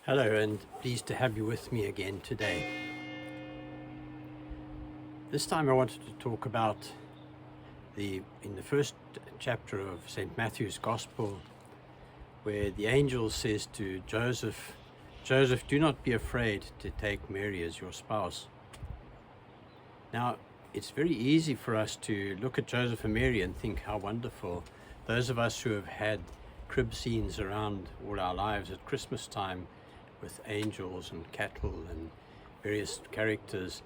Hello, and pleased to have you with me again today. This time I wanted to talk about in the first chapter of St. Matthew's Gospel, where the angel says to Joseph, "Joseph, do not be afraid to take Mary as your spouse." Now, it's very easy for us to look at Joseph and Mary and think how wonderful. Those of us who have had crib scenes around all our lives at Christmas time with angels and cattle and various characters,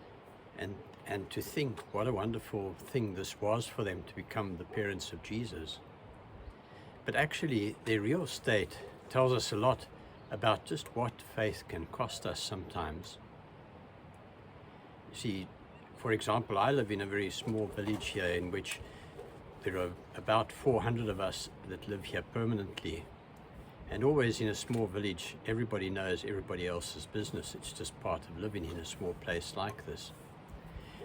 and to think what a wonderful thing this was for them to become the parents of Jesus. But actually, their real state tells us a lot about just what faith can cost us sometimes. You see, for example, I live in a very small village here in which there are about 400 of us that live here permanently. And always in a small village, everybody knows everybody else's business. It's just part of living in a small place like this.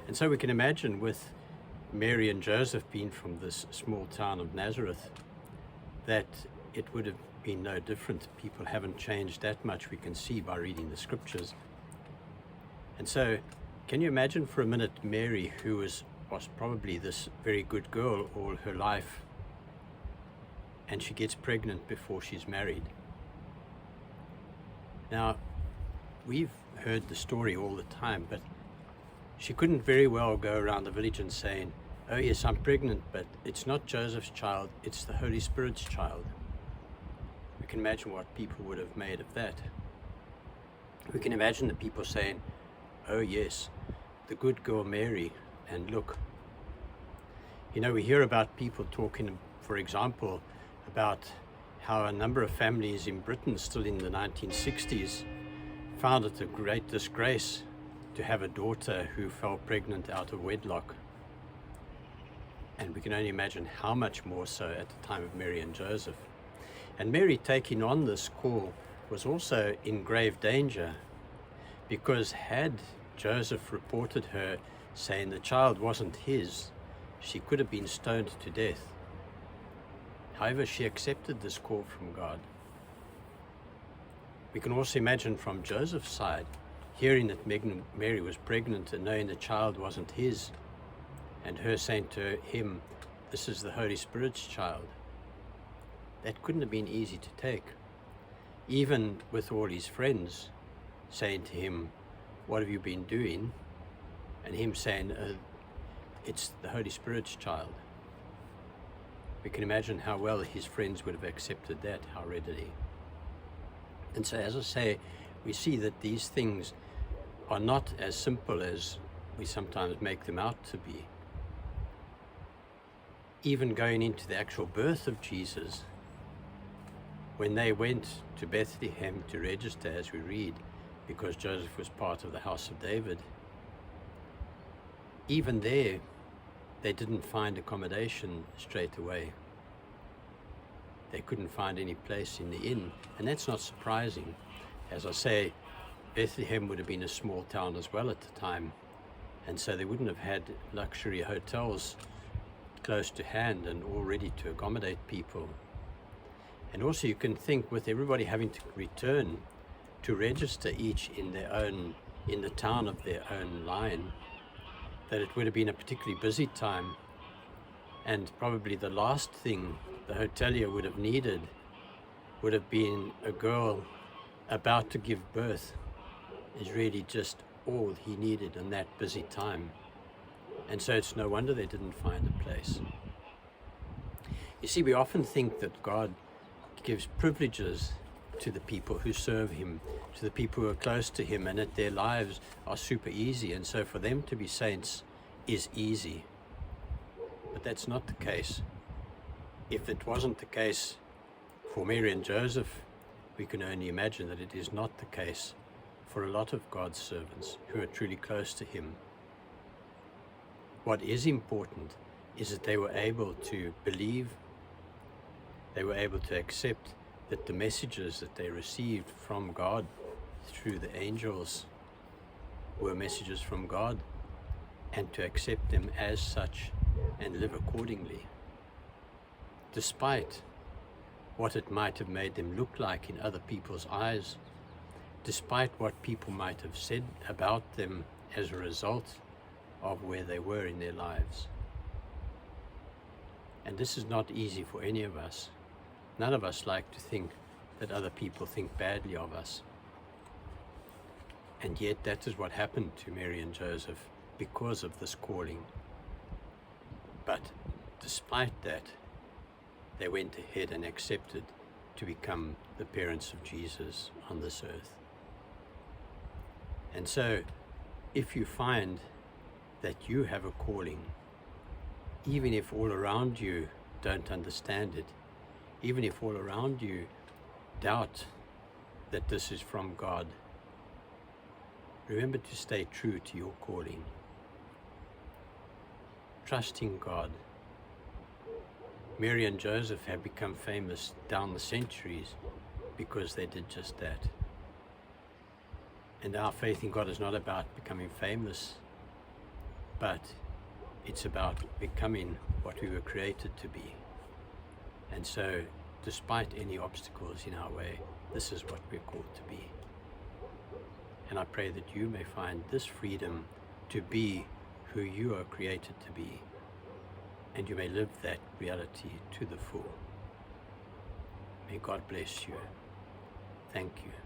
And so we can imagine with Mary and Joseph being from this small town of Nazareth, that it would have been no different. People haven't changed that much, we can see by reading the scriptures. And so, can you imagine for a minute Mary, who was probably this very good girl all her life, and she gets pregnant before she's married. Now, we've heard the story all the time, but she couldn't very well go around the village and saying, "Oh yes, I'm pregnant, but it's not Joseph's child, it's the Holy Spirit's child." We can imagine what people would have made of that. We can imagine the people saying, "Oh yes, the good girl Mary, and look." You know, we hear about people talking, for example, about how a number of families in Britain still in the 1960s found it a great disgrace to have a daughter who fell pregnant out of wedlock. And we can only imagine how much more so at the time of Mary and Joseph. And Mary taking on this call was also in grave danger, because had Joseph reported her saying the child wasn't his, she could have been stoned to death. However, she accepted this call from God. We can also imagine from Joseph's side, hearing that Mary was pregnant and knowing the child wasn't his, and her saying to him, "This is the Holy Spirit's child." That couldn't have been easy to take. Even with all his friends saying to him, "What have you been doing?" and him saying, "It's the Holy Spirit's child." We can imagine how well his friends would have accepted that, how readily. And so, as I say, we see that these things are not as simple as we sometimes make them out to be. Even going into the actual birth of Jesus, when they went to Bethlehem to register, as we read, because Joseph was part of the house of David, even there, they didn't find accommodation straight away. They couldn't find any place in the inn, and that's not surprising. As I say, Bethlehem would have been a small town as well at the time, and so they wouldn't have had luxury hotels close to hand and all ready to accommodate people. And also you can think, with everybody having to return to register each in the town of their own line, that it would have been a particularly busy time, and probably the last thing the hotelier would have needed would have been a girl about to give birth, is really just all he needed in that busy time. And so it's no wonder they didn't find a place. You see, we often think that God gives privileges to the people who serve him, to the people who are close to him, and that their lives are super easy, and so for them to be saints is easy. But that's not the case. If it wasn't the case for Mary and Joseph, we can only imagine that it is not the case for a lot of God's servants who are truly close to him. What is important is that they were able to believe, they were able to accept that the messages that they received from God through the angels were messages from God, and to accept them as such and live accordingly, despite what it might have made them look like in other people's eyes, despite what people might have said about them as a result of where they were in their lives. And this is not easy for any of us. None of us like to think that other people think badly of us. And yet that is what happened to Mary and Joseph because of this calling. But despite that, they went ahead and accepted to become the parents of Jesus on this earth. And so, if you find that you have a calling, even if all around you don't understand it, even if all around you doubt that this is from God, remember to stay true to your calling. Trusting God. Mary and Joseph have become famous down the centuries because they did just that. And our faith in God is not about becoming famous, but it's about becoming what we were created to be. And so, despite any obstacles in our way, this is what we're called to be. And I pray that you may find this freedom to be who you are created to be, and you may live that reality to the full. May God bless you. Thank you.